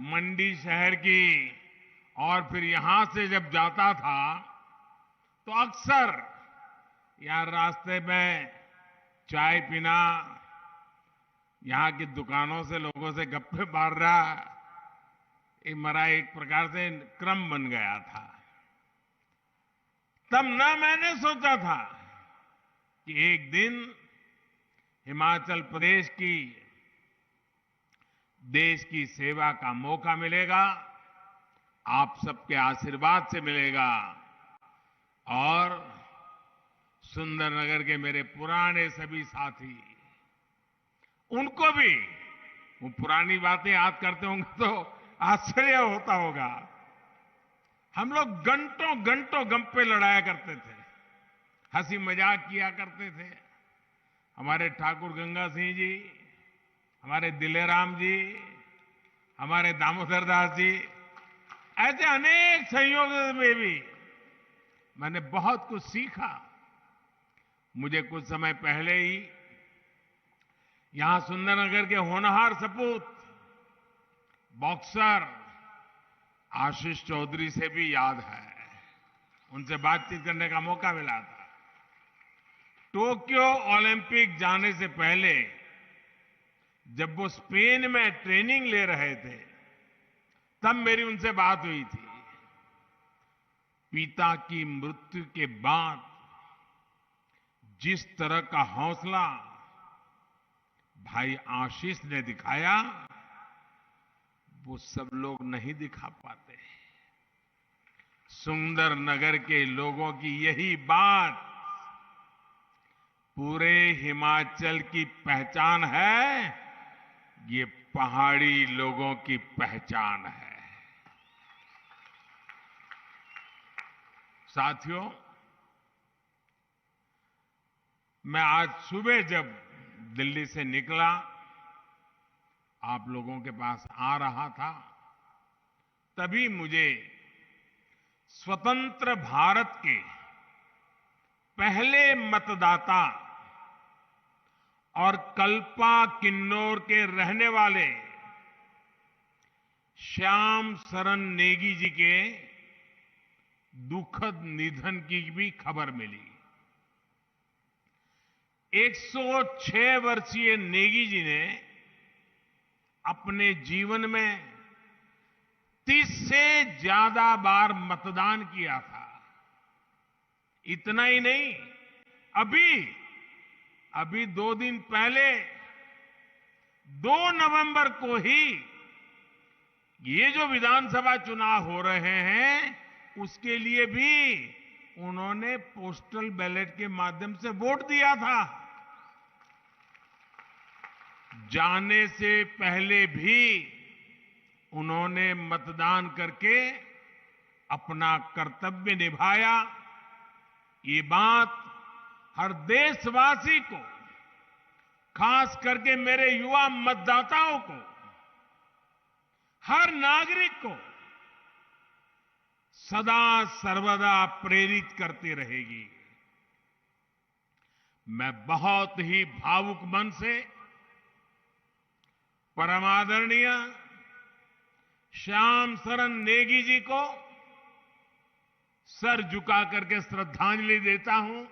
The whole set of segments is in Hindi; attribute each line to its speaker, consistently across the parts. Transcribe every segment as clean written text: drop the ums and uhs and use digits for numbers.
Speaker 1: मंडी शहर की और फिर यहां से जब जाता था तो अक्सर यहाँ रास्ते में चाय पीना, यहाँ की दुकानों से लोगों से गप्पे मारना, ये मेरा एक प्रकार से क्रम बन गया था। तब न मैंने सोचा था कि एक दिन हिमाचल प्रदेश की देश की सेवा का मौका मिलेगा, आप सबके आशीर्वाद से मिलेगा और सुंदरनगर के मेरे पुराने सभी साथी, उनको भी वो पुरानी बातें याद करते होंगे तो आश्चर्य होता होगा। हम लोग घंटों घंटों गप्पे लड़ाया करते थे, हंसी मजाक किया करते थे। हमारे ठाकुर गंगा सिंह जी, हमारे दिलेराम जी, हमारे दामोदर दास जी, ऐसे अनेक संयोगों में भी मैंने बहुत कुछ सीखा। मुझे कुछ समय पहले ही यहां सुंदरनगर के होनहार सपूत बॉक्सर आशीष चौधरी से भी याद है, उनसे बातचीत करने का मौका मिला था। टोक्यो ओलंपिक जाने से पहले जब वो स्पेन में ट्रेनिंग ले रहे थे, तब मेरी उनसे बात हुई थी। पिता की मृत्यु के बाद जिस तरह का हौसला भाई आशीष ने दिखाया, वो सब लोग नहीं दिखा पाते। सुंदरनगर के लोगों की यही बात पूरे हिमाचल की पहचान है, ये पहाड़ी लोगों की पहचान है। साथियों, मैं आज सुबह जब दिल्ली से निकला, आप लोगों के पास आ रहा था, तभी मुझे स्वतंत्र भारत के पहले मतदाता और कल्पा किन्नौर के रहने वाले श्याम शरण नेगी जी के दुखद निधन की भी खबर मिली। 106 वर्षीय नेगी जी ने अपने जीवन में 30 से ज्यादा बार मतदान किया था। इतना ही नहीं, अभी 2 दिन पहले 2 नवंबर को ही ये जो विधानसभा चुनाव हो रहे हैं, उसके लिए भी उन्होंने पोस्टल बैलेट के माध्यम से वोट दिया था। जाने से पहले भी उन्होंने मतदान करके अपना कर्तव्य निभाया। ये बात हर देशवासी को, खास करके मेरे युवा मतदाताओं को, हर नागरिक को सदा सर्वदा प्रेरित करती रहेगी। मैं बहुत ही भावुक मन से परम आदरणीय श्याम शरण नेगी जी को सर झुका करके श्रद्धांजलि देता हूं।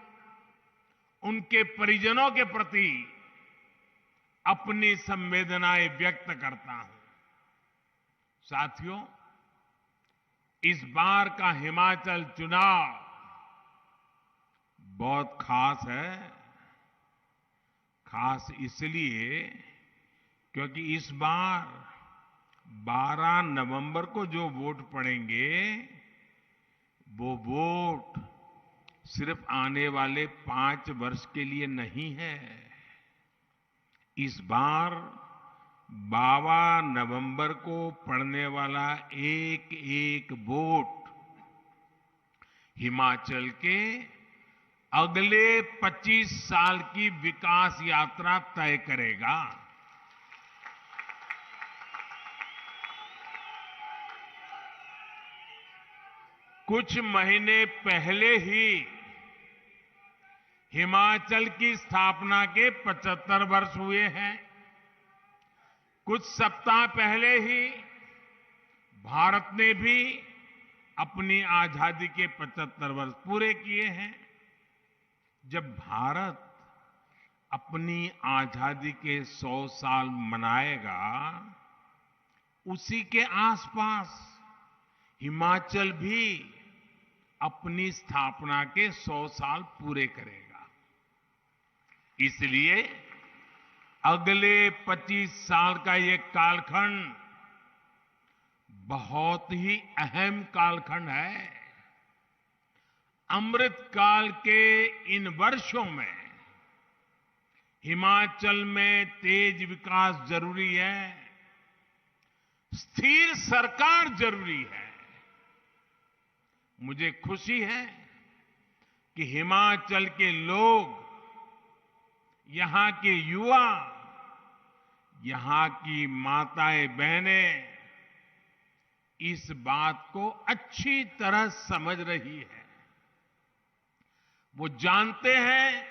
Speaker 1: उनके परिजनों के प्रति अपनी संवेदनाएं व्यक्त करता हूं। साथियों, इस बार का हिमाचल चुनाव बहुत खास है। खास इसलिए क्योंकि इस बार 12 नवंबर को जो वोट पड़ेंगे, वो वोट सिर्फ आने वाले 5 वर्ष के लिए नहीं है। इस बार 12 नवंबर को पड़ने वाला एक एक वोट हिमाचल के अगले 25 साल की विकास यात्रा तय करेगा। कुछ महीने पहले ही हिमाचल की स्थापना के 75 वर्ष हुए हैं। कुछ सप्ताह पहले ही भारत ने भी अपनी आजादी के 75 वर्ष पूरे किए हैं। जब भारत अपनी आजादी के 100 साल मनाएगा, उसी के आसपास हिमाचल भी अपनी स्थापना के 100 साल पूरे करेगा। इसलिए अगले 25 साल का ये कालखंड बहुत ही अहम कालखंड है। अमृत काल के इन वर्षों में हिमाचल में तेज विकास जरूरी है, स्थिर सरकार जरूरी है। मुझे खुशी है कि हिमाचल के लोग, यहां के युवा, यहां की माताएं बहनें इस बात को अच्छी तरह समझ रही है। वो जानते हैं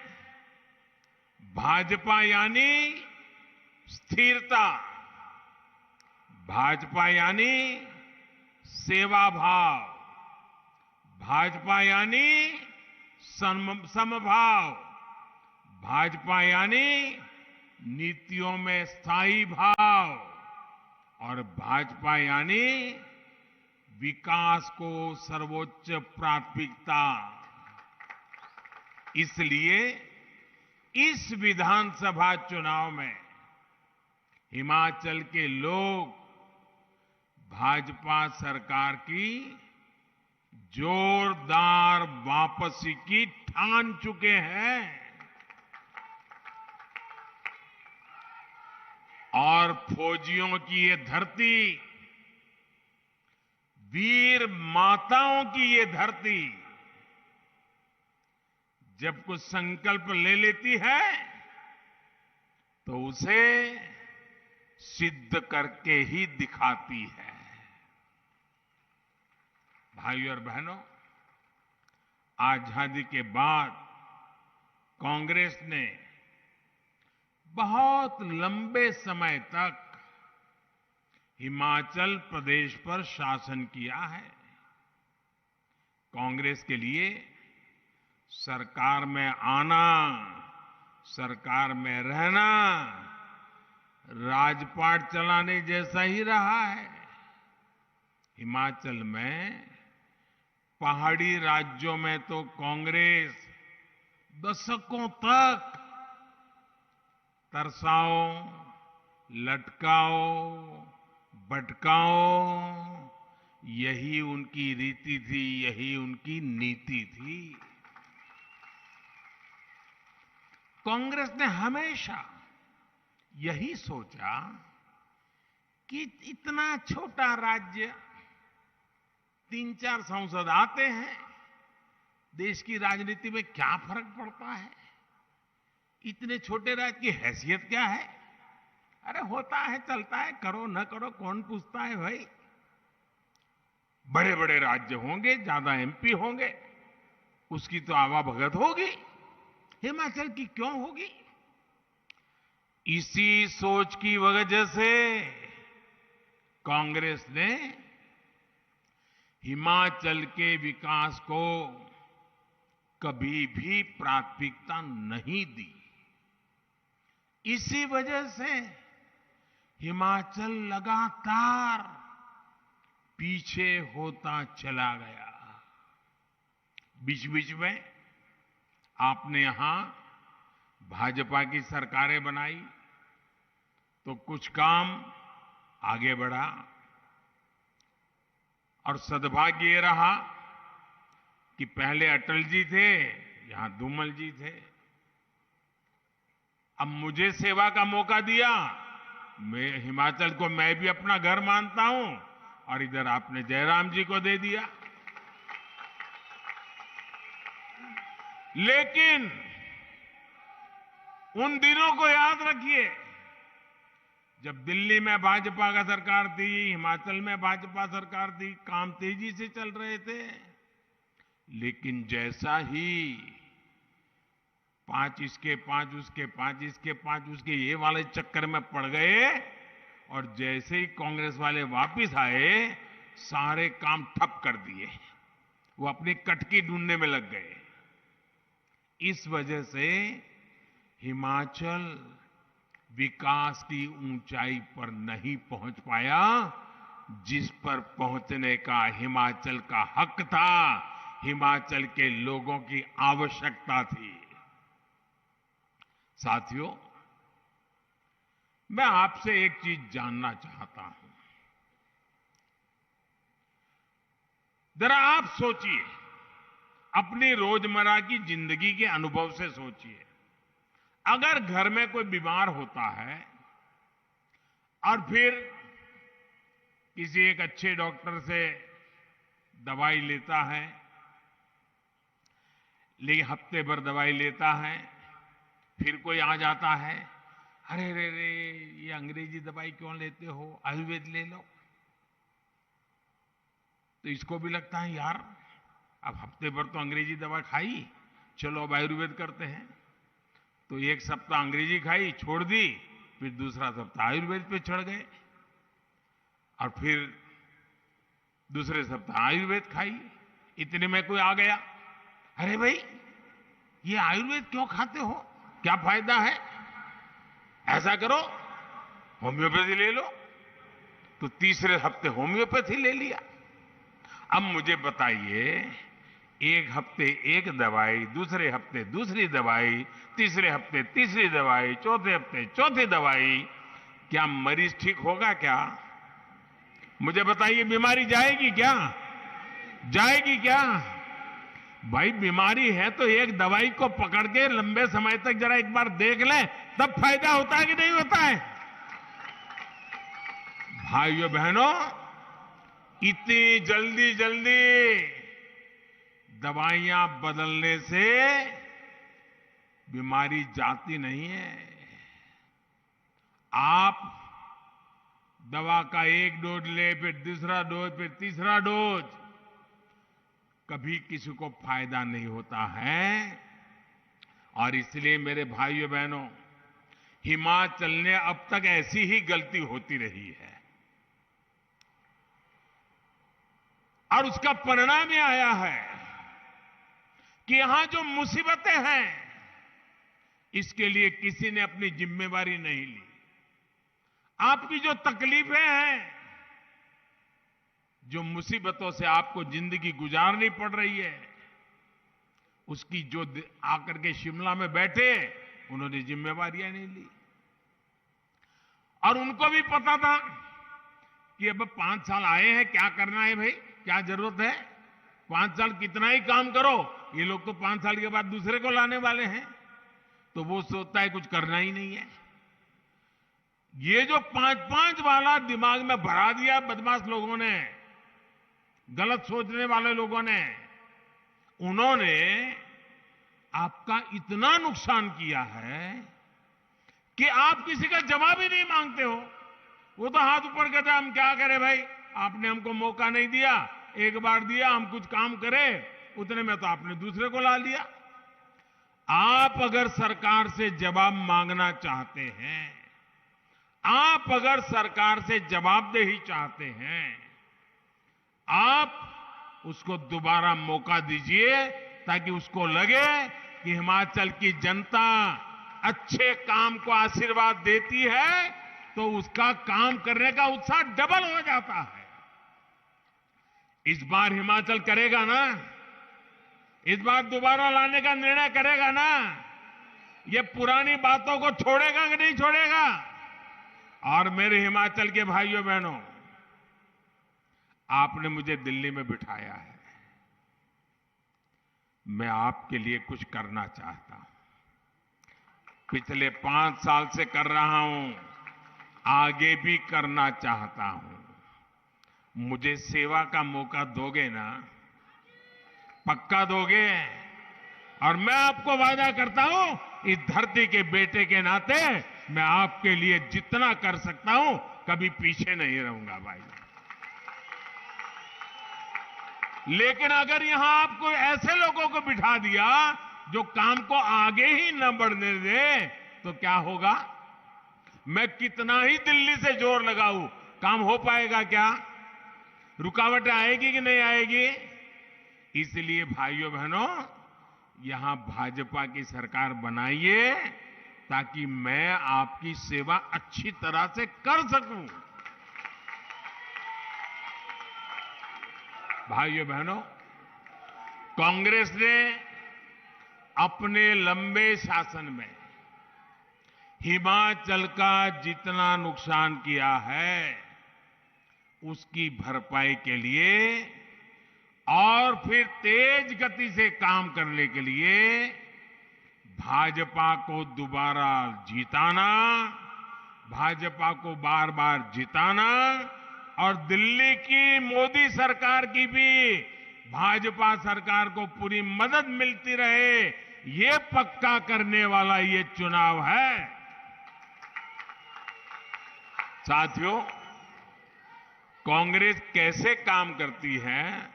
Speaker 1: भाजपा यानी स्थिरता, भाजपा यानी सेवा भाव, भाजपा यानी समभाव, भाजपा यानी नीतियों में स्थायी भाव और भाजपा यानी विकास को सर्वोच्च प्राथमिकता। इसलिए इस विधानसभा चुनाव में हिमाचल के लोग भाजपा सरकार की जोरदार वापसी की ठान चुके हैं और फौजियों की ये धरती, वीर माताओं की ये धरती जब कुछ संकल्प ले लेती है तो उसे सिद्ध करके ही दिखाती है। भाइयों और बहनों, आजादी के बाद कांग्रेस ने बहुत लंबे समय तक हिमाचल प्रदेश पर शासन किया है। कांग्रेस के लिए सरकार में आना, सरकार में रहना राजपाट चलाने जैसा ही रहा है। हिमाचल में पहाड़ी राज्यों में तो कांग्रेस दशकों तक तरसाओ, लटकाओ, भटकाओ, यही उनकी रीति थी, यही उनकी नीति थी। कांग्रेस ने हमेशा यही सोचा कि इतना छोटा राज्य, 3-4 सांसद आते हैं, देश की राजनीति में क्या फर्क पड़ता है? इतने छोटे राज्य की हैसियत क्या है? अरे होता है, चलता है, करो न करो कौन पूछता है भाई। बड़े बड़े राज्य होंगे, ज्यादा एमपी होंगे, उसकी तो आवाभगत होगी, हिमाचल की क्यों होगी? इसी सोच की वजह से कांग्रेस ने हिमाचल के विकास को कभी भी प्राथमिकता नहीं दी। इसी वजह से हिमाचल लगातार पीछे होता चला गया। बीच बीच में आपने यहां भाजपा की सरकारें बनाई तो कुछ काम आगे बढ़ा और सद्भाग्य ये रहा कि पहले अटल जी थे, यहां धूमल जी थे। अब मुझे सेवा का मौका दिया, मैं हिमाचल को मैं भी अपना घर मानता हूं और इधर आपने जयराम जी को दे दिया। लेकिन उन दिनों को याद रखिए जब दिल्ली में भाजपा का सरकार थी, हिमाचल में भाजपा सरकार थी, काम तेजी से चल रहे थे। लेकिन जैसा ही 5 इसके 5 उसके 5 इसके 5 उसके ये वाले चक्कर में पड़ गए और जैसे ही कांग्रेस वाले वापस आए सारे काम ठप कर दिए। वो अपनी कटकी ढूंढने में लग गए। इस वजह से हिमाचल विकास की ऊंचाई पर नहीं पहुंच पाया, जिस पर पहुंचने का हिमाचल का हक था, हिमाचल के लोगों की आवश्यकता थी। साथियों, मैं आपसे एक चीज जानना चाहता हूं। जरा आप सोचिए, अपनी रोजमर्रा की जिंदगी के अनुभव से सोचिए। अगर घर में कोई बीमार होता है और फिर किसी एक अच्छे डॉक्टर से दवाई लेता है, लेकिन हफ्ते भर दवाई लेता है, फिर कोई आ जाता है, अरे रे रे, ये अंग्रेजी दवाई क्यों लेते हो, आयुर्वेद ले लो। तो इसको भी लगता है यार, अब हफ्ते भर तो अंग्रेजी दवा खाई, चलो अब आयुर्वेद करते हैं। तो एक सप्ताह अंग्रेजी खाई, छोड़ दी, फिर दूसरा सप्ताह आयुर्वेद पे चढ़ गए, और फिर दूसरे सप्ताह आयुर्वेद खाई। इतने में कोई आ गया, अरे भाई ये आयुर्वेद क्यों खाते हो, क्या फायदा है, ऐसा करो होम्योपैथी ले लो। तो तीसरे हफ्ते होम्योपैथी ले लिया। अब मुझे बताइए, एक हफ्ते एक दवाई, दूसरे हफ्ते दूसरी दवाई, तीसरे हफ्ते तीसरी दवाई, चौथे हफ्ते चौथी दवाई, क्या मरीज ठीक होगा क्या? मुझे बताइए, बीमारी जाएगी क्या? जाएगी क्या? भाई बीमारी है तो एक दवाई को पकड़ के लंबे समय तक जरा एक बार देख लें, तब फायदा होता है कि नहीं होता है? भाइयों बहनों, इतनी जल्दी जल्दी दवाइयां बदलने से बीमारी जाती नहीं है। आप दवा का एक डोज ले, फिर दूसरा डोज, फिर तीसरा डोज, कभी किसी को फायदा नहीं होता है। और इसलिए मेरे भाइयों बहनों, हिमाचल ने अब तक ऐसी ही गलती होती रही है, और उसका परिणाम यह आया है कि यहां जो मुसीबतें हैं, इसके लिए किसी ने अपनी जिम्मेवारी नहीं ली। आपकी जो तकलीफें हैं, जो मुसीबतों से आपको जिंदगी गुजारनी पड़ रही है, उसकी जो आकर के शिमला में बैठे, उन्होंने जिम्मेवारियां नहीं ली। और उनको भी पता था कि अब 5 साल आए हैं, क्या करना है भाई, क्या जरूरत है, 5 साल कितना ही काम करो, ये लोग तो 5 साल के बाद दूसरे को लाने वाले हैं। तो वो सोचता है कुछ करना ही नहीं है। ये जो 5-5 वाला दिमाग में भरा दिया बदमाश लोगों ने, गलत सोचने वाले लोगों ने, उन्होंने आपका इतना नुकसान किया है कि आप किसी का जवाब ही नहीं मांगते हो। वो तो हाथ ऊपर करते, हम क्या करें भाई, आपने हमको मौका नहीं दिया, एक बार दिया, हम कुछ काम करें, उतने में तो आपने दूसरे को ला लिया। आप अगर सरकार से जवाब मांगना चाहते हैं, आप अगर सरकार से जवाबदेही चाहते हैं, आप उसको दोबारा मौका दीजिए, ताकि उसको लगे कि हिमाचल की जनता अच्छे काम को आशीर्वाद देती है, तो उसका काम करने का उत्साह डबल हो जाता है। इस बार हिमाचल करेगा ना, इस बार दोबारा लाने का निर्णय करेगा ना, ये पुरानी बातों को छोड़ेगा कि नहीं छोड़ेगा? और मेरे हिमाचल के भाइयों बहनों, आपने मुझे दिल्ली में बिठाया है, मैं आपके लिए कुछ करना चाहता हूं। पिछले 5 साल से कर रहा हूं, आगे भी करना चाहता हूं। मुझे सेवा का मौका दोगे ना? पक्का दोगे? और मैं आपको वादा करता हूं, इस धरती के बेटे के नाते मैं आपके लिए जितना कर सकता हूं, कभी पीछे नहीं रहूंगा भाई। लेकिन अगर यहां आपको ऐसे लोगों को बिठा दिया जो काम को आगे ही न बढ़ने दे, तो क्या होगा? मैं कितना ही दिल्ली से जोर लगाऊं, काम हो पाएगा क्या? रुकावटें आएगी कि नहीं आएगी? इसलिए भाइयों बहनों, यहां भाजपा की सरकार बनाइए ताकि मैं आपकी सेवा अच्छी तरह से कर सकूं। भाइयों बहनों, कांग्रेस ने अपने लंबे शासन में हिमाचल का जितना नुकसान किया है, उसकी भरपाई के लिए और फिर तेज गति से काम करने के लिए भाजपा को दोबारा जिताना, भाजपा को बार बार जिताना और दिल्ली की मोदी सरकार की भी भाजपा सरकार को पूरी मदद मिलती रहे, ये पक्का करने वाला ये चुनाव है। साथियों, कांग्रेस कैसे काम करती है,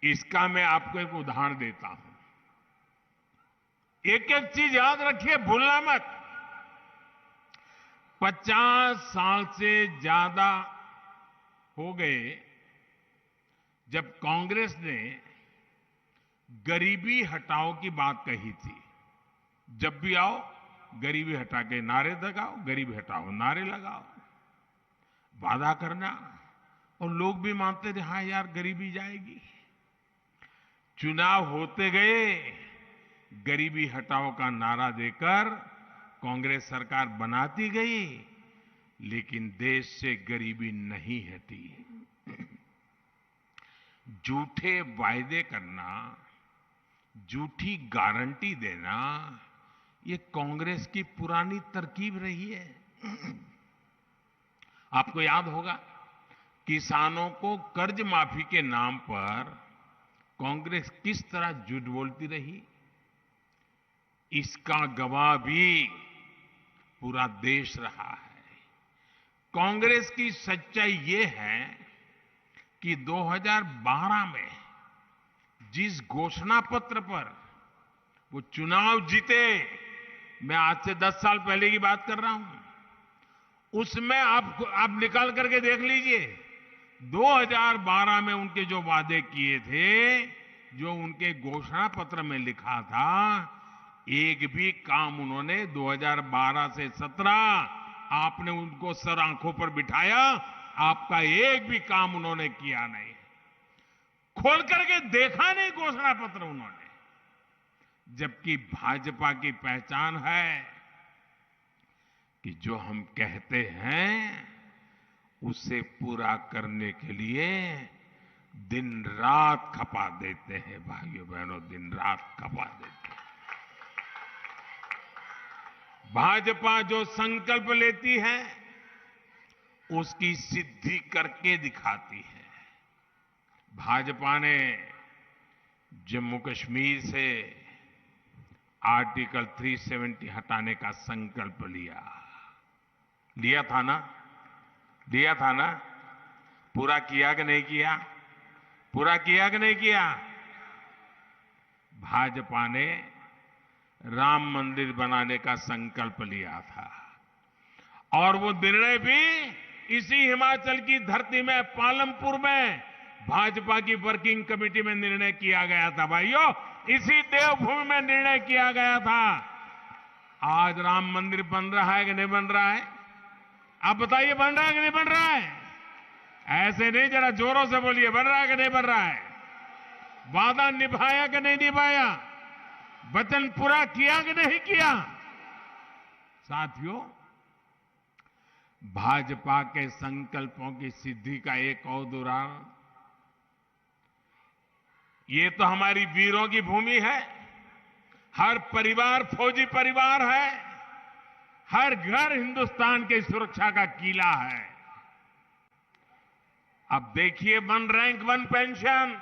Speaker 1: इसका मैं आपको एक उदाहरण देता हूं। एक एक चीज याद रखिए, भूलना मत। 50 साल से ज्यादा हो गए जब कांग्रेस ने गरीबी हटाओ की बात कही थी। जब भी आओ गरीबी हटा के नारे लगाओ, गरीबी हटाओ नारे लगाओ, वादा करना और लोग भी मानते थे हाँ यार गरीबी जाएगी। चुनाव होते गए, गरीबी हटाओ का नारा देकर कांग्रेस सरकार बनाती गई, लेकिन देश से गरीबी नहीं हटी। झूठे वायदे करना, झूठी गारंटी देना, ये कांग्रेस की पुरानी तरकीब रही है। आपको याद होगा, किसानों को कर्ज माफी के नाम पर कांग्रेस किस तरह झूठ बोलती रही, इसका गवाह भी पूरा देश रहा है। कांग्रेस की सच्चाई ये है कि 2012 में जिस घोषणा पत्र पर वो चुनाव जीते, मैं आज से 10 साल पहले की बात कर रहा हूं, उसमें आप निकाल करके देख लीजिए, 2012 में उनके जो वादे किए थे, जो उनके घोषणा पत्र में लिखा था, एक भी काम उन्होंने 2012 से 17 आपने उनको सर आंखों पर बिठाया, आपका एक भी काम उन्होंने किया नहीं, खोल करके देखा नहीं घोषणा पत्र उन्होंने। जबकि भाजपा की पहचान है कि जो हम कहते हैं उसे पूरा करने के लिए दिन रात खपा देते हैं। भाइयों बहनों, दिन रात खपा देते हैं। भाजपा जो संकल्प लेती है उसकी सिद्धि करके दिखाती है। भाजपा ने जम्मू कश्मीर से आर्टिकल 370 हटाने का संकल्प लिया था ना? पूरा किया कि नहीं किया? पूरा किया कि नहीं किया? भाजपा ने राम मंदिर बनाने का संकल्प लिया था और वो निर्णय भी इसी हिमाचल की धरती में, पालमपुर में भाजपा की वर्किंग कमेटी में निर्णय किया गया था। भाइयों, इसी देवभूमि में निर्णय किया गया था। आज राम मंदिर बन रहा है कि नहीं बन रहा है? आप बताइए, बन रहा है कि नहीं बन रहा है? ऐसे नहीं, जरा जोरों से बोलिए, बन रहा है कि नहीं बन रहा है? वादा निभाया कि नहीं निभाया? वचन पूरा किया कि नहीं किया? साथियों, भाजपा के संकल्पों की सिद्धि का एक और उदाहरण, ये तो हमारी वीरों की भूमि है। हर परिवार फौजी परिवार है, हर घर हिंदुस्तान की सुरक्षा का किला है। अब देखिए, 1 रैंक 1 पेंशन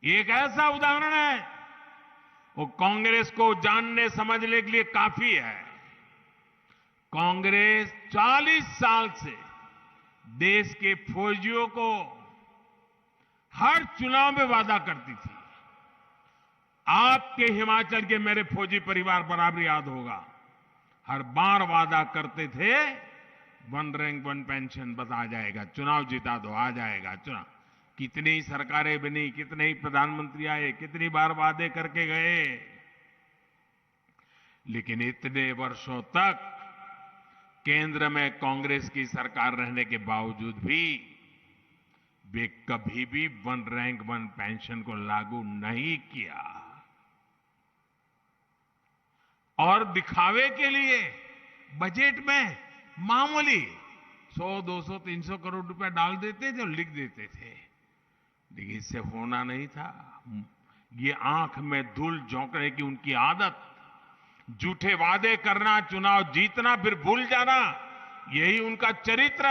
Speaker 1: एक ऐसा उदाहरण है, वो कांग्रेस को जानने समझने के लिए काफी है। कांग्रेस 40 साल से देश के फौजियों को हर चुनाव में वादा करती थी। आपके हिमाचल के मेरे फौजी परिवार बराबर याद होगा, हर बार वादा करते थे वन रैंक वन पेंशन बस आ जाएगा, चुनाव जिता दो, आ जाएगा चुनाव। कितनी सरकारें बनी, कितने ही प्रधानमंत्री आए, कितनी बार वादे करके गए, लेकिन इतने वर्षों तक केंद्र में कांग्रेस की सरकार रहने के बावजूद भी वे कभी भी वन रैंक वन पेंशन को लागू नहीं किया। और दिखावे के लिए बजट में मामूली 100, 200, 300 करोड़ रुपए डाल देते थे और लिख देते थे, लेकिन इससे होना नहीं था। ये आंख में धूल झोंकने की उनकी आदत, झूठे वादे करना, चुनाव जीतना फिर भूल जाना, यही उनका चरित्र।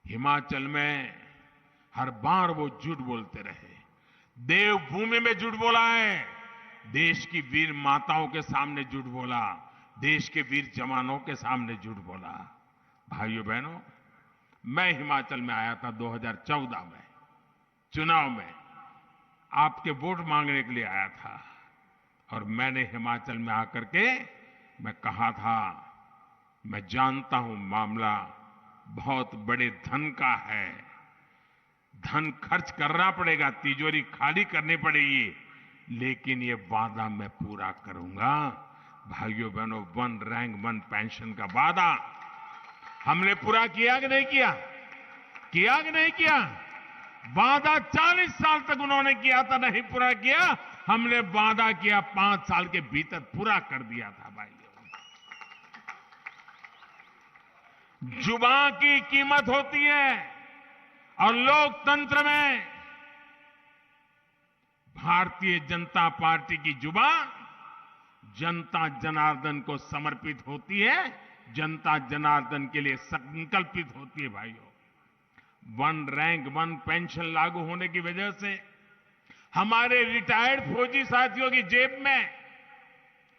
Speaker 1: हिमाचल में हर बार वो झूठ बोलते रहे। देवभूमि में झूठ बोला है, देश की वीर माताओं के सामने झूठ बोला, देश के वीर जवानों के सामने झूठ बोला। भाइयों बहनों, मैं हिमाचल में आया था 2014 में, चुनाव में आपके वोट मांगने के लिए आया था, और मैंने हिमाचल में आकर के मैं कहा था, मैं जानता हूं मामला बहुत बड़े धन का है, धन खर्च करना पड़ेगा, तिजोरी खाली करनी पड़ेगी, लेकिन ये वादा मैं पूरा करूंगा। भाइयों बहनों, वन रैंक वन पेंशन का वादा हमने पूरा किया कि नहीं किया? किया कि नहीं किया? वादा 40 साल तक उन्होंने किया था, नहीं पूरा किया। हमने वादा किया, 5 साल के भीतर पूरा कर दिया था। भाइयों, जुबान की कीमत होती है, और लोकतंत्र में भारतीय जनता पार्टी की जुबान जनता जनार्दन को समर्पित होती है, जनता जनार्दन के लिए संकल्पित होती है। भाइयों, वन रैंक वन पेंशन लागू होने की वजह से हमारे रिटायर्ड फौजी साथियों की जेब में,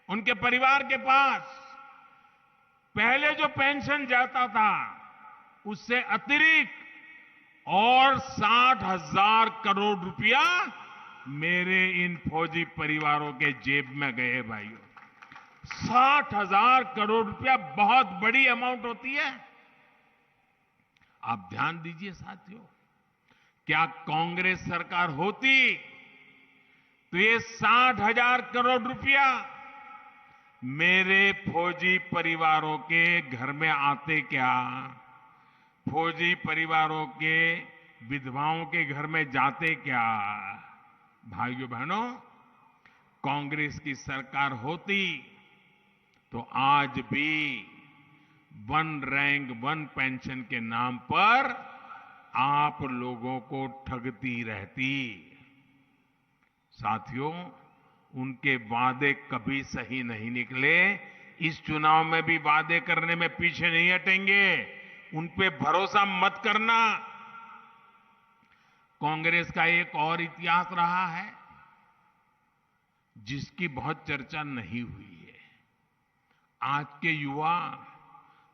Speaker 1: उनके परिवार के पास पहले जो पेंशन जाता था उससे अतिरिक्त और 60,000 करोड़ रुपया मेरे इन फौजी परिवारों के जेब में गए। भाइयों, 60,000 करोड़ रुपया बहुत बड़ी अमाउंट होती है। आप ध्यान दीजिए साथियों, क्या कांग्रेस सरकार होती तो ये 60,000 करोड़ रुपया मेरे फौजी परिवारों के घर में आते क्या? फौजी परिवारों के विधवाओं के घर में जाते क्या? भाइयों बहनों, कांग्रेस की सरकार होती तो आज भी वन रैंक वन पेंशन के नाम पर आप लोगों को ठगती रहती। साथियों, उनके वादे कभी सही नहीं निकले। इस चुनाव में भी वादे करने में पीछे नहीं हटेंगे, उन पे भरोसा मत करना। कांग्रेस का एक और इतिहास रहा है जिसकी बहुत चर्चा नहीं हुई है। आज के युवा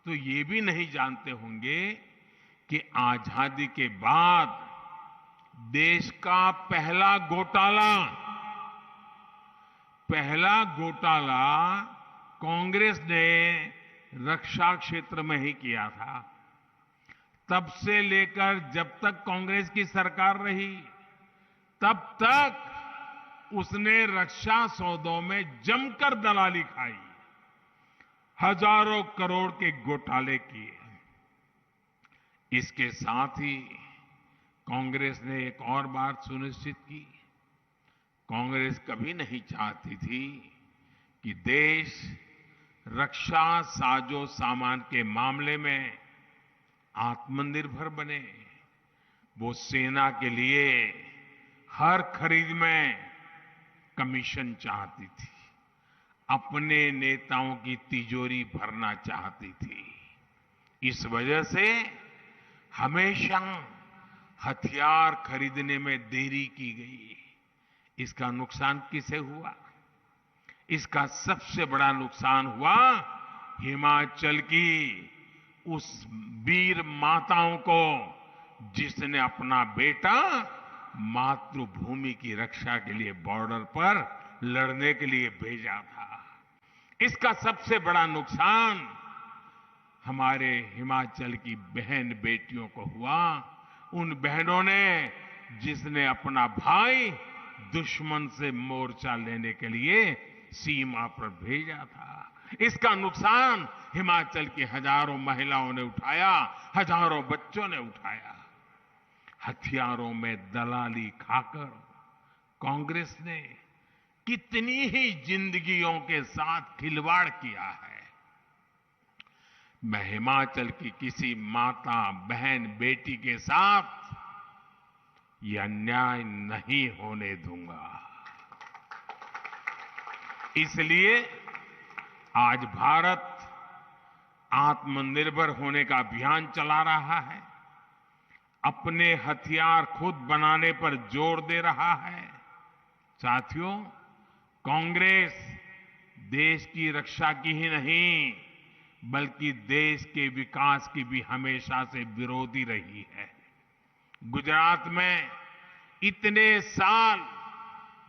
Speaker 1: तो ये भी नहीं जानते होंगे कि आजादी के बाद देश का पहला घोटाला कांग्रेस ने रक्षा क्षेत्र में ही किया था। तब से लेकर जब तक कांग्रेस की सरकार रही, तब तक उसने रक्षा सौदों में जमकर दलाली खाई, हजारों करोड़ के घोटाले किए। इसके साथ ही कांग्रेस ने एक और बात सुनिश्चित की। कांग्रेस कभी नहीं चाहती थी कि देश रक्षा साजो सामान के मामले में आत्मनिर्भर बने। वो सेना के लिए हर खरीद में कमीशन चाहती थी, अपने नेताओं की तिजोरी भरना चाहती थी। इस वजह से हमेशा हथियार खरीदने में देरी की गई। इसका नुकसान किसे हुआ? इसका सबसे बड़ा नुकसान हुआ हिमाचल की उस वीर माताओं को जिसने अपना बेटा मातृभूमि की रक्षा के लिए बॉर्डर पर लड़ने के लिए भेजा था। इसका सबसे बड़ा नुकसान हमारे हिमाचल की बहन बेटियों को हुआ, उन बहनों ने जिसने अपना भाई दुश्मन से मोर्चा लेने के लिए सीमा पर भेजा था। इसका नुकसान हिमाचल की हजारों महिलाओं ने उठाया, हजारों बच्चों ने उठाया। हथियारों में दलाली खाकर कांग्रेस ने कितनी ही जिंदगियों के साथ खिलवाड़ किया है। मैं हिमाचल की किसी माता, बहन, बेटी के साथ ये अन्याय नहीं होने दूंगा। इसलिए आज भारत आत्मनिर्भर होने का अभियान चला रहा है, अपने हथियार खुद बनाने पर जोर दे रहा है। साथियों, कांग्रेस देश की रक्षा की ही नहीं, बल्कि देश के विकास की भी हमेशा से विरोधी रही है। गुजरात में इतने साल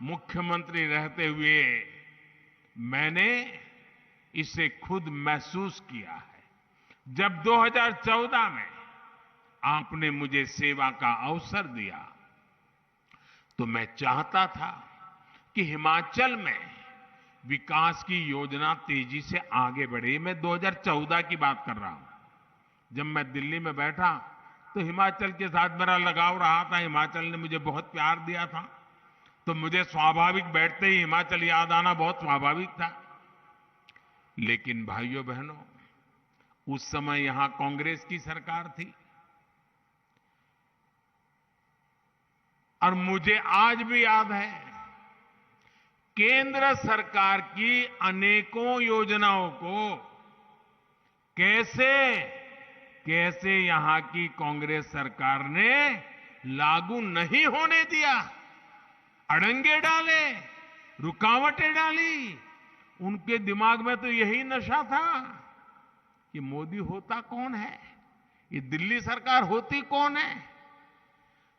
Speaker 1: मुख्यमंत्री रहते हुए मैंने इसे खुद महसूस किया है। जब 2014 में आपने मुझे सेवा का अवसर दिया, तो मैं चाहता था कि हिमाचल में विकास की योजना तेजी से आगे बढ़े। मैं 2014 की बात कर रहा हूं। जब मैं दिल्ली में बैठा तो हिमाचल के साथ मेरा लगाव रहा था, हिमाचल ने मुझे बहुत प्यार दिया था, तो मुझे स्वाभाविक बैठते ही हिमाचल याद आना बहुत स्वाभाविक था। लेकिन भाइयों बहनों, उस समय यहां कांग्रेस की सरकार थी और मुझे आज भी याद है केंद्र सरकार की अनेकों योजनाओं को कैसे यहां की कांग्रेस सरकार ने लागू नहीं होने दिया, अड़ंगे डाले, रुकावटें डाली। उनके दिमाग में तो यही नशा था कि मोदी होता कौन है, ये दिल्ली सरकार होती कौन है,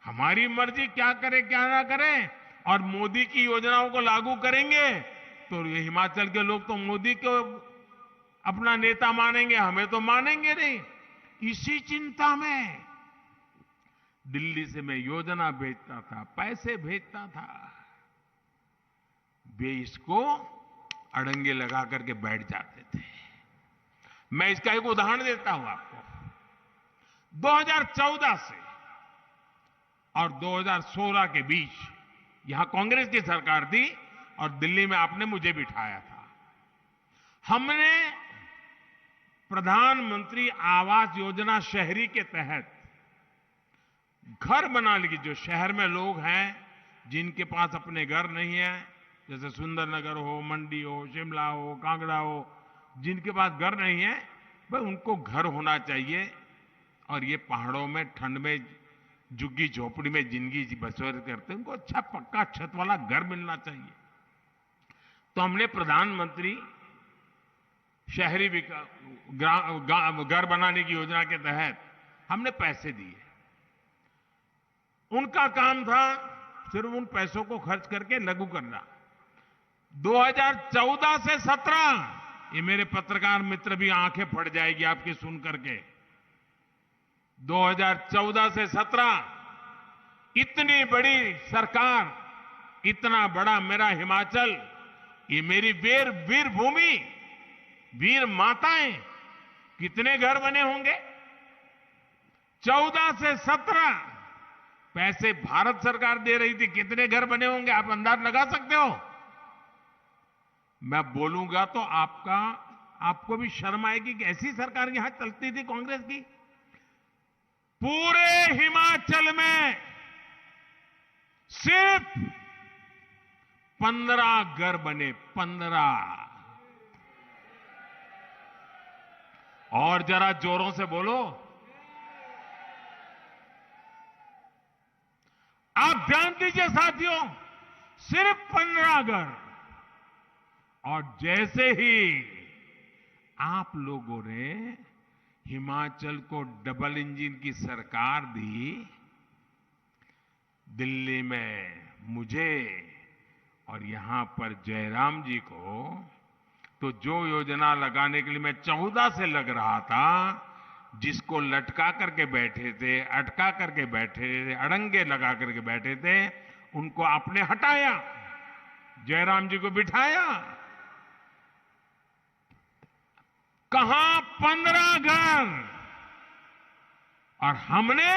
Speaker 1: हमारी मर्जी क्या करे क्या ना करे, और मोदी की योजनाओं को लागू करेंगे तो ये हिमाचल के लोग तो मोदी को अपना नेता मानेंगे, हमें तो मानेंगे नहीं। इसी चिंता में दिल्ली से मैं योजना भेजता था, पैसे भेजता था, वे इसको अड़ंगे लगा करके बैठ जाते थे। मैं इसका एक उदाहरण देता हूं आपको। 2014 से और 2016 के बीच यहां कांग्रेस की सरकार थी और दिल्ली में आपने मुझे बिठाया था। हमने प्रधानमंत्री आवास योजना शहरी के तहत घर बनाने की, जो शहर में लोग हैं जिनके पास अपने घर नहीं है, जैसे सुंदरनगर हो, मंडी हो, शिमला हो, कांगड़ा हो, जिनके पास घर नहीं है, भाई उनको घर होना चाहिए। और ये पहाड़ों में ठंड में झुग्गी झोपड़ी में जिंदगी बसर करते हैं, उनको अच्छा पक्का छत वाला घर मिलना चाहिए। तो हमने प्रधानमंत्री शहरी घर बनाने की योजना के तहत हमने पैसे दिए। उनका काम था सिर्फ उन पैसों को खर्च करके लागू करना। 2014 से 17, ये मेरे पत्रकार मित्र भी आंखें फट जाएगी आपकी सुन करके, 2014 से 17 इतनी बड़ी सरकार, इतना बड़ा मेरा हिमाचल, ये मेरी वीर भूमि, वीर माताएं, कितने घर बने होंगे। 14 से 17 पैसे भारत सरकार दे रही थी, कितने घर बने होंगे आप अंदाज लगा सकते हो। मैं बोलूंगा तो आपको भी शर्म आएगी कि ऐसी सरकार यहां चलती थी कांग्रेस की। पूरे हिमाचल में सिर्फ 15 घर बने, 15। और जरा जोरों से बोलो। आप ध्यान दीजिए साथियों, सिर्फ 15 घर। और जैसे ही आप लोगों ने हिमाचल को डबल इंजन की सरकार दी, दिल्ली में मुझे और यहां पर जयराम जी को, तो जो योजना लगाने के लिए मैं 14 से लग रहा था, जिसको लटका करके बैठे थे, अटका करके बैठे थे, अड़ंगे लगा करके बैठे थे, उनको आपने हटाया, जयराम जी को बिठाया। कहां 15 घर, और हमने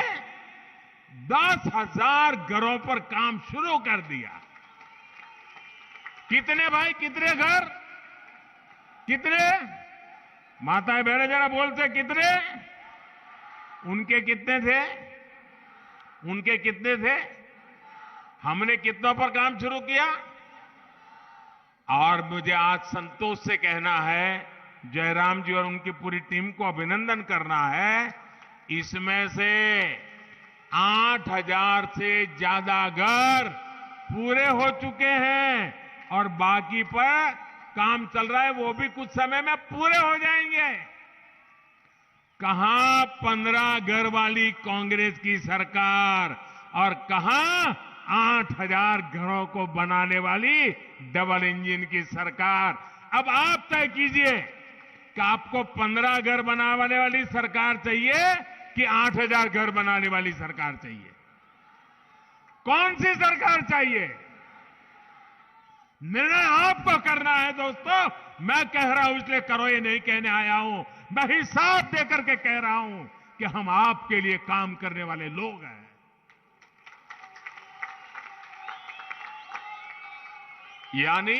Speaker 1: 10,000 घरों पर काम शुरू कर दिया। कितने भाई, कितने घर, कितने? माताएं बहनें जरा बोलते कितने? उनके कितने थे? उनके कितने थे? हमने कितनों पर काम शुरू किया? और मुझे आज संतोष से कहना है, जयराम जी और उनकी पूरी टीम को अभिनंदन करना है, इसमें से 8,000 से ज्यादा घर पूरे हो चुके हैं और बाकी पर काम चल रहा है, वो भी कुछ समय में पूरे हो जाएंगे। कहां 15 घर वाली कांग्रेस की सरकार और कहां 8,000 घरों को बनाने वाली डबल इंजन की सरकार। अब आप तय कीजिए कि आपको 15 घर बनाने वाली सरकार चाहिए कि 8,000 घर बनाने वाली सरकार चाहिए? कौन सी सरकार चाहिए? निर्णय आपको करना है दोस्तों। मैं कह रहा हूं इसलिए करो ये नहीं कहने आया हूं, मैं हिसाब देकर के कह रहा हूं कि हम आपके लिए काम करने वाले लोग हैं। यानी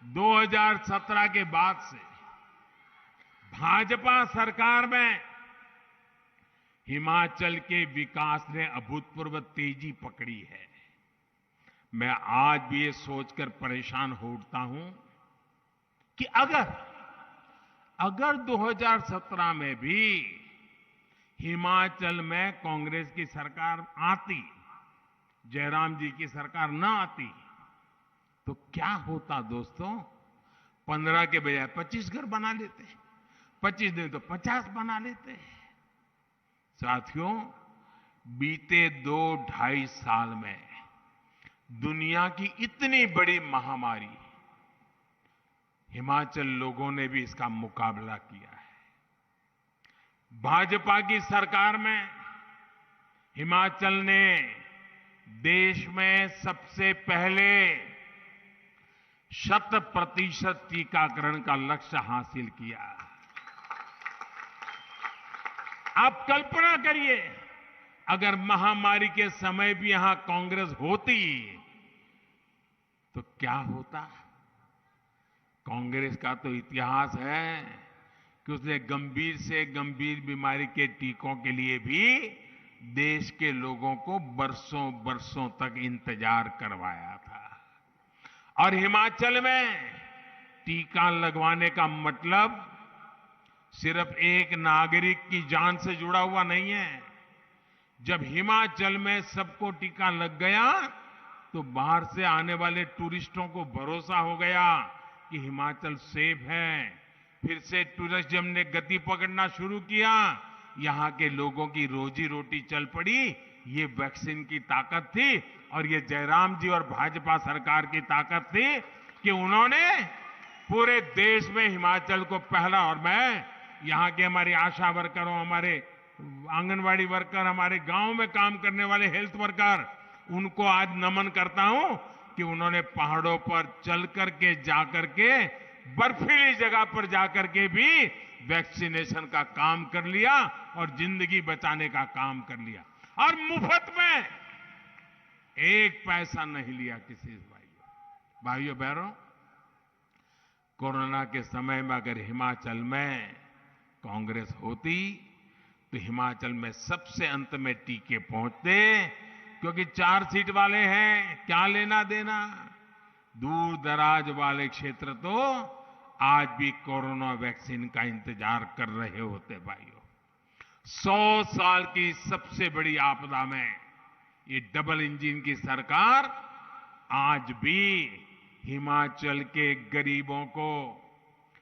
Speaker 1: 2017 के बाद से भाजपा सरकार में हिमाचल के विकास ने अभूतपूर्व तेजी पकड़ी है। मैं आज भी ये सोचकर परेशान हो उठता हूं कि अगर 2017 में भी हिमाचल में कांग्रेस की सरकार आती, जयराम जी की सरकार ना आती, तो क्या होता दोस्तों? 15 के बजाय 25 घर बना लेते, 25 नहीं तो 50 बना लेते। साथियों, बीते 2-2.5 साल में दुनिया की इतनी बड़ी महामारी, हिमाचल लोगों ने भी इसका मुकाबला किया है। भाजपा की सरकार में हिमाचल ने देश में सबसे पहले 100% टीकाकरण का लक्ष्य हासिल किया। आप कल्पना करिए, अगर महामारी के समय भी यहां कांग्रेस होती तो क्या होता? कांग्रेस का तो इतिहास है कि उसने गंभीर से गंभीर बीमारी के टीकों के लिए भी देश के लोगों को बरसों बरसों तक इंतजार करवाया था। और हिमाचल में टीका लगवाने का मतलब सिर्फ एक नागरिक की जान से जुड़ा हुआ नहीं है। जब हिमाचल में सबको टीका लग गया तो बाहर से आने वाले टूरिस्टों को भरोसा हो गया कि हिमाचल सेफ है। फिर से टूरिज्म ने गति पकड़ना शुरू किया, यहां के लोगों की रोजी रोटी चल पड़ी। ये वैक्सीन की ताकत थी और ये जयराम जी और भाजपा सरकार की ताकत थी कि उन्होंने पूरे देश में हिमाचल को पहला, और मैं यहां के हमारे आशा वर्करों, हमारे आंगनवाड़ी वर्कर, हमारे गांव में काम करने वाले हेल्थ वर्कर, उनको आज नमन करता हूं कि उन्होंने पहाड़ों पर चल करके, जाकर के, बर्फीली जगह पर जाकर के भी वैक्सीनेशन का काम कर लिया और जिंदगी बचाने का काम कर लिया, और मुफ्त में, एक पैसा नहीं लिया किसी भाइयों बहनों। कोरोना के समय में अगर हिमाचल में कांग्रेस होती तो हिमाचल में सबसे अंत में टीके पहुंचते, क्योंकि 4 सीट वाले हैं, क्या लेना देना। दूर दराज वाले क्षेत्र तो आज भी कोरोना वैक्सीन का इंतजार कर रहे होते भाइयों। 100 साल की सबसे बड़ी आपदा में ये डबल इंजन की सरकार आज भी हिमाचल के गरीबों को,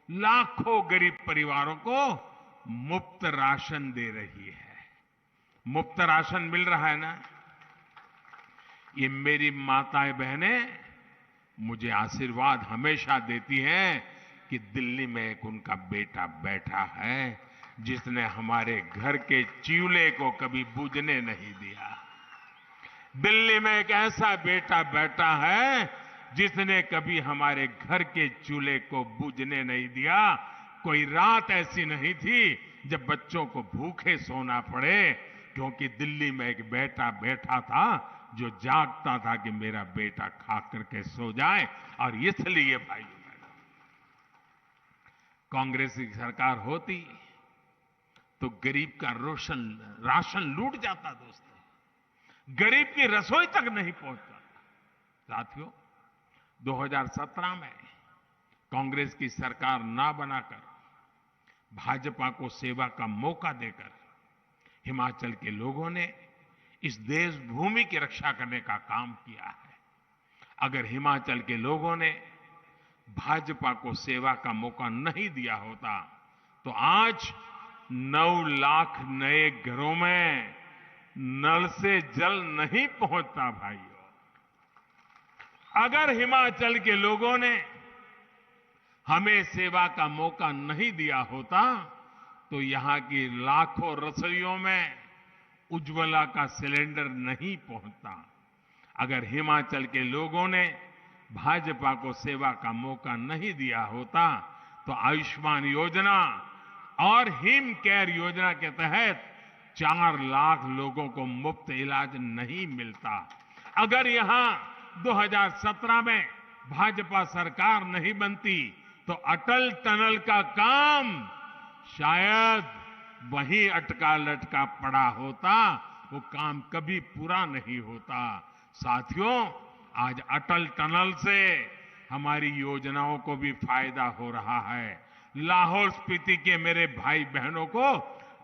Speaker 1: लाखों गरीब परिवारों को मुफ्त राशन दे रही है। मुफ्त राशन मिल रहा है ना। ये मेरी माताएं बहनें मुझे आशीर्वाद हमेशा देती हैं कि दिल्ली में एक उनका बेटा बैठा है जिसने हमारे घर के चियूले को कभी बुझने नहीं दिया। दिल्ली में एक ऐसा बेटा बैठा है जिसने कभी हमारे घर के चूल्हे को बुझने नहीं दिया। कोई रात ऐसी नहीं थी जब बच्चों को भूखे सोना पड़े, क्योंकि दिल्ली में एक बेटा बैठा था जो जागता था कि मेरा बेटा खा करके सो जाए। और इसलिए भाई कांग्रेस की सरकार होती तो गरीब का राशन लूट जाता दोस्तों, गरीब की रसोई तक नहीं पहुंचता। साथियों, 2017 में कांग्रेस की सरकार ना बनाकर भाजपा को सेवा का मौका देकर हिमाचल के लोगों ने इस देश भूमि की रक्षा करने का काम किया है। अगर हिमाचल के लोगों ने भाजपा को सेवा का मौका नहीं दिया होता तो आज 9 लाख नए घरों में नल से जल नहीं पहुंचता भाइयों। अगर हिमाचल के लोगों ने हमें सेवा का मौका नहीं दिया होता तो यहां की लाखों रसोइयों में उज्ज्वला का सिलेंडर नहीं पहुंचता। अगर हिमाचल के लोगों ने भाजपा को सेवा का मौका नहीं दिया होता तो आयुष्मान योजना और हिम केयर योजना के तहत 4 लाख लोगों को मुफ्त इलाज नहीं मिलता। अगर यहां 2017 में भाजपा सरकार नहीं बनती तो अटल टनल का काम शायद वहीं अटका लटका पड़ा होता, वो काम कभी पूरा नहीं होता। साथियों, आज अटल टनल से हमारी योजनाओं को भी फायदा हो रहा है। लाहौल स्पीति के मेरे भाई बहनों को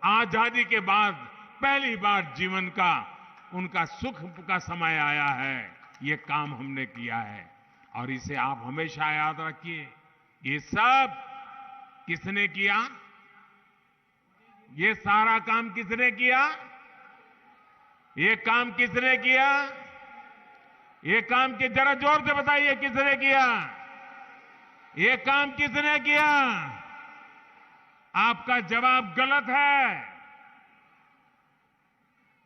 Speaker 1: आजादी के बाद पहली बार जीवन का उनका सुख का समय आया है। ये काम हमने किया है और इसे आप हमेशा याद रखिए। ये सब किसने किया? ये सारा काम किसने किया? ये काम किसने किया? ये काम के जरा जोर से बताइए, किसने किया? ये काम किसने किया? आपका जवाब गलत है।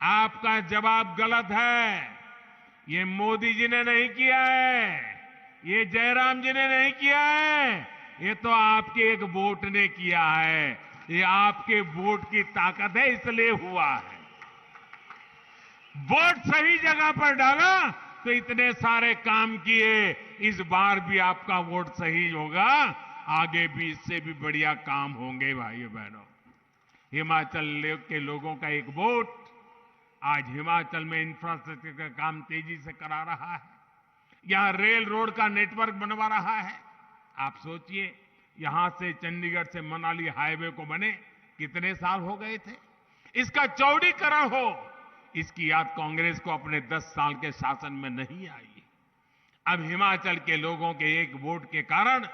Speaker 1: आपका जवाब गलत है। ये मोदी जी ने नहीं किया है, ये जयराम जी ने नहीं किया है, ये तो आपके एक वोट ने किया है। ये आपके वोट की ताकत है, इसलिए हुआ है। वोट सही जगह पर डाला तो इतने सारे काम किए। इस बार भी आपका वोट सही होगा, आगे भी इससे भी बढ़िया काम होंगे भाइयों बहनों। हिमाचल के लोगों का एक वोट आज हिमाचल में इंफ्रास्ट्रक्चर का काम तेजी से करा रहा है। यहां रेल रोड का नेटवर्क बनवा रहा है। आप सोचिए, यहां से चंडीगढ़ से मनाली हाईवे को बने कितने साल हो गए थे। इसका चौड़ीकरण हो, इसकी याद कांग्रेस को अपने 10 साल के शासन में नहीं आई। अब हिमाचल के लोगों के एक वोट के कारण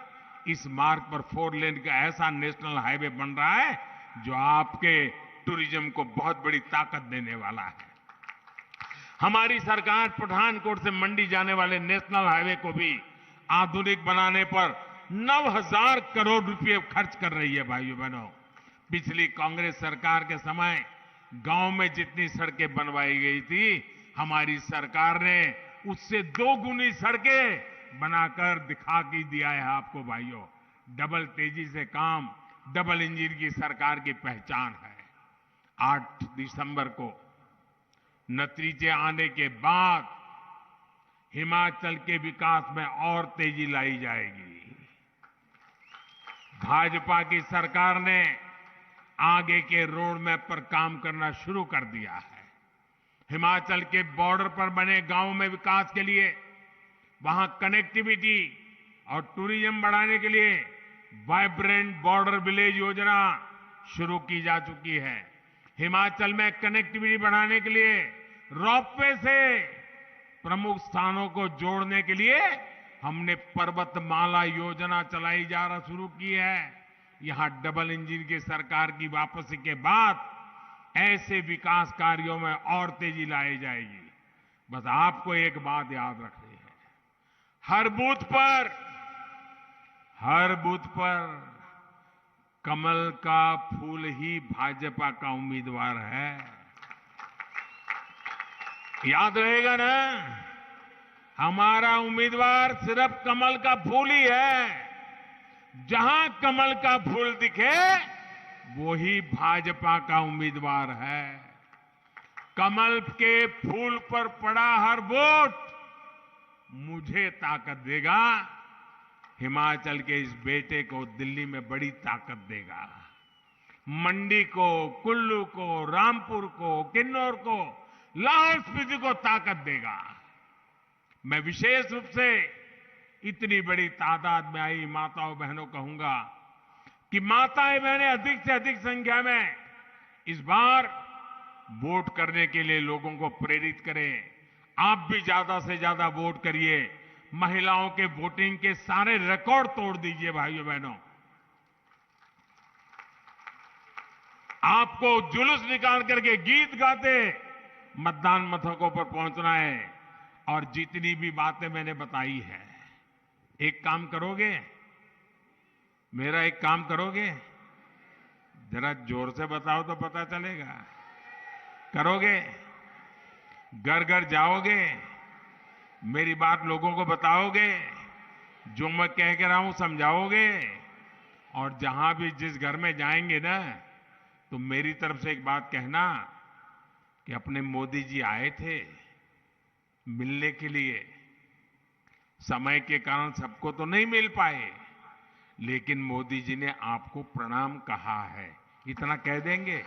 Speaker 1: इस मार्ग पर 4 लेन का ऐसा नेशनल हाईवे बन रहा है जो आपके टूरिज्म को बहुत बड़ी ताकत देने वाला है। हमारी सरकार पठानकोट से मंडी जाने वाले नेशनल हाईवे को भी आधुनिक बनाने पर 9,000 करोड़ रुपए खर्च कर रही है भाइयों बहनों। पिछली कांग्रेस सरकार के समय गांव में जितनी सड़कें बनवाई गई थी, हमारी सरकार ने उससे 2 गुनी सड़कें बनाकर दिखा के दिया है आपको भाइयों। डबल तेजी से काम, डबल इंजन की सरकार की पहचान है। 8 दिसंबर को नतीजे आने के बाद हिमाचल के विकास में और तेजी लाई जाएगी। भाजपा की सरकार ने आगे के रोड मैप पर काम करना शुरू कर दिया है। हिमाचल के बॉर्डर पर बने गांवों में विकास के लिए, वहां कनेक्टिविटी और टूरिज्म बढ़ाने के लिए वाइब्रेंट बॉर्डर विलेज योजना शुरू की जा चुकी है। हिमाचल में कनेक्टिविटी बढ़ाने के लिए रोपवे से प्रमुख स्थानों को जोड़ने के लिए हमने पर्वतमाला योजना चलाई जा रहा शुरू की है। यहां डबल इंजन की सरकार की वापसी के बाद ऐसे विकास कार्यों में और तेजी लाई जाएगी। बस आपको एक बात याद रखनी है, हर बूथ पर हर बूथ पर कमल का फूल ही भाजपा का उम्मीदवार है। याद रहेगा ना, हमारा उम्मीदवार सिर्फ कमल का फूल ही है। जहां कमल का फूल दिखे वो ही भाजपा का उम्मीदवार है। कमल के फूल पर पड़ा हर वोट मुझे ताकत देगा, हिमाचल के इस बेटे को दिल्ली में बड़ी ताकत देगा। मंडी को, कुल्लू को, रामपुर को, किन्नौर को, लाहौल स्पीति को ताकत देगा। मैं विशेष रूप से इतनी बड़ी तादाद में आई माताओं बहनों कहूंगा कि माताएं बहनें अधिक से अधिक संख्या में इस बार वोट करने के लिए लोगों को प्रेरित करें। आप भी ज्यादा से ज्यादा वोट करिए। महिलाओं के वोटिंग के सारे रिकॉर्ड तोड़ दीजिए भाइयों बहनों। आपको जुलूस निकाल करके गीत गाते मतदान मथकों पर पहुंचना है। और जितनी भी बातें मैंने बताई है, एक काम करोगे, मेरा एक काम करोगे, जरा जोर से बताओ तो पता चलेगा। करोगे? घर घर जाओगे, मेरी बात लोगों को बताओगे, जो मैं कह के रहा हूं समझाओगे। और जहां भी जिस घर में जाएंगे ना, तो मेरी तरफ से एक बात कहना कि अपने मोदी जी आए थे मिलने के लिए। समय के कारण सबको तो नहीं मिल पाए, लेकिन मोदी जी ने आपको प्रणाम कहा है। इतना कह देंगे?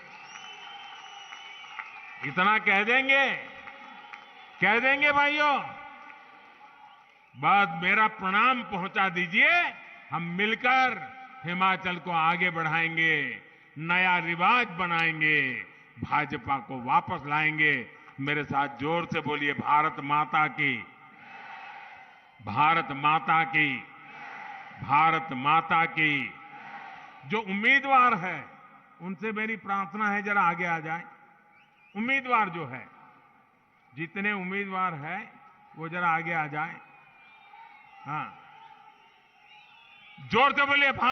Speaker 1: इतना कह देंगे? कह देंगे भाइयों? बस मेरा प्रणाम पहुंचा दीजिए। हम मिलकर हिमाचल को आगे बढ़ाएंगे, नया रिवाज बनाएंगे, भाजपा को वापस लाएंगे। मेरे साथ जोर से बोलिए, भारत माता की, भारत माता की, भारत माता की। जो उम्मीदवार है उनसे मेरी प्रार्थना है, जरा आगे आ जाए। उम्मीदवार जो है, जितने उम्मीदवार हैं वो जरा आगे आ जाए। हाँ, जोर से बोलिए।